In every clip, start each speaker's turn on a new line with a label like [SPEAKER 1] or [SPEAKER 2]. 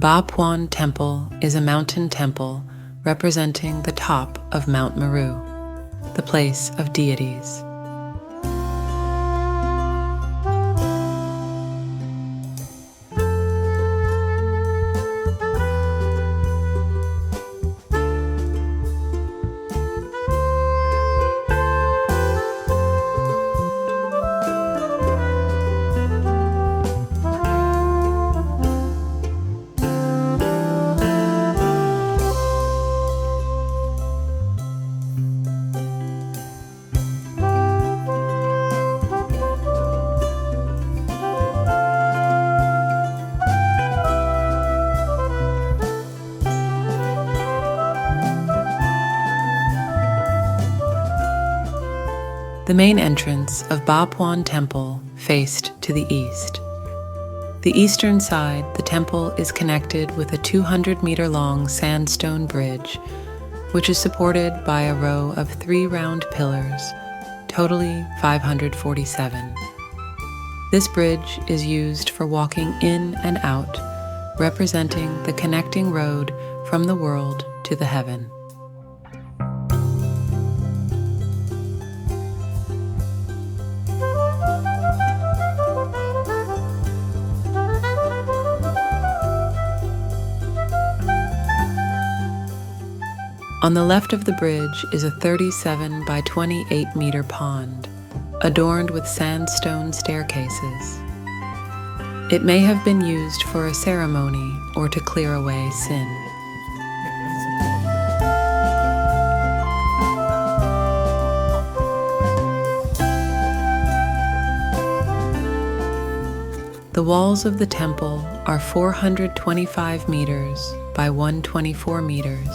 [SPEAKER 1] Phuon Temple is a mountain temple representing the top of Mount Meru, the place of deities. The main entrance of Ba Poun Temple faced to the east. The eastern side, the temple is connected with a 200-meter-long sandstone bridge, which is supported by a row of 3 round pillars, totally 547. This bridge is used for walking in and out, representing the connecting road from the world to the heaven. On the left of the bridge is a 37 by 28 meter pond, adorned with sandstone staircases. It may have been used for a ceremony or to clear away sin. The walls of the temple are 425 meters by 124 meters.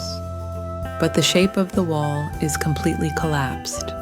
[SPEAKER 1] But the shape of the wall is completely collapsed.